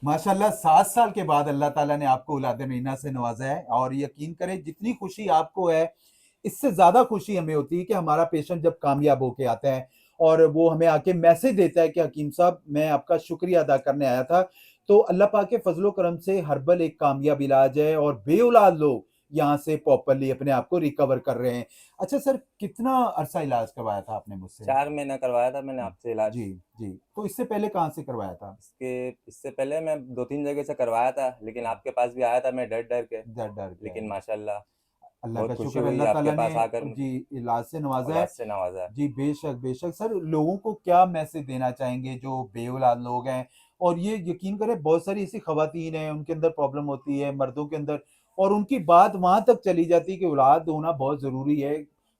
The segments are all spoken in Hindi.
माशाल्लाह 7 साल के बाद अल्लाह ताला ने आपको औलाद नगीना से नवाजा है और यकीन करें जितनी खुशी आपको है, इससे ज़्यादा खुशी हमें होती है कि हमारा पेशेंट जब कामयाब होके आता है और वो हमें आके मैसेज देता है कि हकीम साहब मैं आपका शुक्रिया अदा करने आया था। तो अल्लाह पाक के फ़ज़ल-ओ करम से हर्बल एक कामयाब इलाज है और बेऔलाद लोग यहाँ से प्रॉपर्ली अपने आप को रिकवर कर रहे हैं। अच्छा सर, कितना अरसा इलाज करवाया था आपने मुझसे? 4 महीना करवाया था मैंने आपसे इलाज। जी, जी। तो इससे पहले कहाँ से करवाया था? इससे पहले मैं 2-3 जगह से करवाया था, लेकिन आपके पास भी आया था मैं डर-डर के। डर-डर के लेकिन आए। माशाल्लाह अल्लाह बहुत का खुशी शुक्र है हुई अल्लाह आपके ताला ने पास आकर जी, मुझे इलाज से नवाज़ा है। औलाद से नवाज़ा। जी, बेशक, बेशक। सर लोगों को क्या मैसेज देना चाहेंगे जो बेऔलाद लोग हैं? और ये यकीन करें बहुत सारी ऐसी ख़वातीन हैं, उनके अंदर प्रॉब्लम होती है, मर्दों के अंदर और उनकी बात वहाँ तक चली जाती है कि औलाद होना बहुत ज़रूरी है।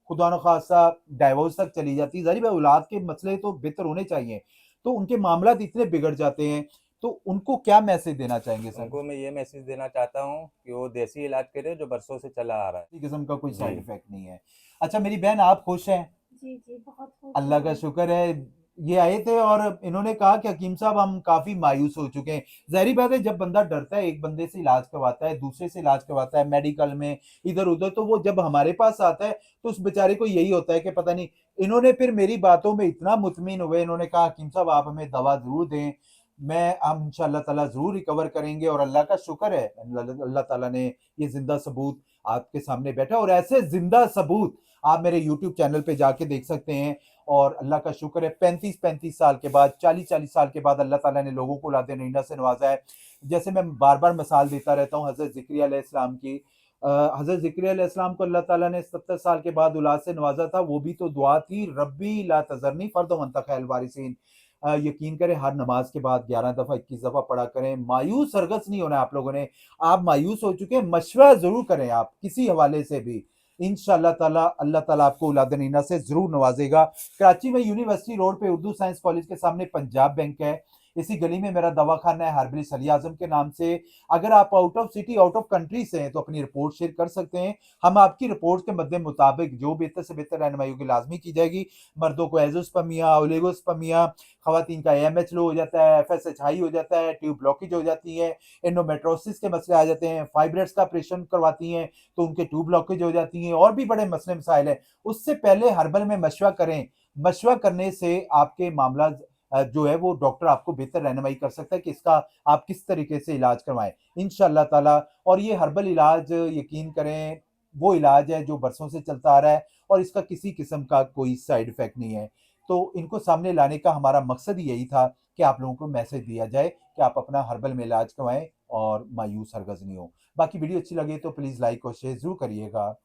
खुदा न ख़ास्ता डाइवोर्स तक चली जाती है। ज़ाहिर है औलाद के मसले तो बेहतर होने चाहिए। तो उनके मामलात इतने बिगड़ जाते हैं, तो उनको क्या मैसेज देना चाहेंगे सर? उनको मैं ये मैसेज देना चाहता हूँ कि वो देसी इलाज करें जो बरसों से चला आ रहा है। किसी किस्म का कोई साइड जी। इफ़ेक्ट नहीं है। अच्छा मेरी बहन आप खुश हैं? जी, जी, बहुत खुश हूँ अल्लाह का मैं। शुक्र है। ये आए थे और इन्होंने कहा कि हकीम साहब हम काफ़ी मायूस हो चुके हैं। ज़ाहिर-सी बात है जब बंदा डरता है, एक बंदे से इलाज करवाता है, दूसरे से इलाज करवाता है मेडिकल में, इधर-उधर तो वो जब हमारे पास आता है, तो उस बेचारे को यही होता है कि पता नहीं इन्होंने फिर मेरी बातों में इतना मुतमिन हुए, इन्होंने कहा हकीम साहब आप हमें दवा ज़रूर दें, हम इंशाअल्लाह ताला ज़रूर रिकवर करेंगे और अल्लाह का शुक्र है अल्लाह ताला ने ये ज़िंदा सबूत आपके सामने बैठा और ऐसे ज़िंदा सबूत आप मेरे यूट्यूब चैनल पे जाके देख सकते हैं और अल्लाह का शुक्र है 35-35 साल के बाद, 40-40 साल के बाद अल्लाह ताला ने लोगों को औलाद नगीना से नवाज़ा है। जैसे मैं बार-बार मिसाल देता रहता हूँ हज़रत ज़िकरिया अलैहिस्सलाम की। हज़रत ज़िकरिया अलैहिस्सलाम को अल्लाह ताला ने 70 साल के बाद औलाद से नवाज़ा था, वो भी तो दुआ थी, रब्बी ला तज़रनी फ़र्दन व अंत खैरुल वारिसीन। यकीन करें हर नमाज़ के बाद 11 दफ़ा 21 दफ़ा पढ़ा करें, मायूस हरगिज़ नहीं होना है आप लोगों ने। आप मायूस हो चुके हैं, मशवरा ज़रूर करें आप, किसी हवाले से भी। इंशाअल्लाह ताला अल्लाह ताला आपको औलाद नगीना से ज़रूर नवाज़ेगा। कराची में यूनिवर्सिटी रोड पे उर्दू साइंस कॉलेज के सामने पंजाब बैंक है। इसी गली में मेरा दवाखाना है हर्बलिस्ट अली आज़म के नाम से। अगर आप out of city, out of country से हैं तो अपनी रिपोर्ट शेयर कर सकते हैं। हम आपकी रिपोर्ट के मद्दे मुताबिक जो बेहतर से बेहतर रहनुमाई होगी लाज़मी की जाएगी। मर्दों को एज़ोस्पर्मिया, ओलिगोस्पर्मिया, ख़वातीन का एएमएच लो हो जाता है, एफएसएच हाई हो जाता है, ट्यूब ब्लॉकेज हो जाती है, एंडोमेट्रियोसिस के मसले आ जाते हैं, फाइब्रॉइड्स का ऑपरेशन करवाती हैं तो उनके ट्यूब ब्लॉकेज हो जाती हैं और भी बड़े मसले मसाइल हैं। उससे पहले हर्बल में मशवरा करें। मशवरा करने से आपके मामला जो है वो डॉक्टर आपको बेहतर रहनुमाई कर सकता है कि इसका आप किस तरीके से इलाज करवाएँ। इंशाअल्लाह ताला और ये हर्बल इलाज यकीन करें वो इलाज है जो बरसों से चलता आ रहा है और इसका किसी किस्म का कोई साइड इफ़ेक्ट नहीं है। तो इनको सामने लाने का हमारा मकसद ही यही था कि आप लोगों को मैसेज दिया जाए कि आप अपना हर्बल में इलाज करवाएँ और मायूस हरगिज़ नहीं हो। बाकी वीडियो अच्छी लगे तो प्लीज़ लाइक और शेयर ज़रूर करिएगा।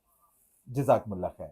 जज़ाकुमुल्लाह खैर।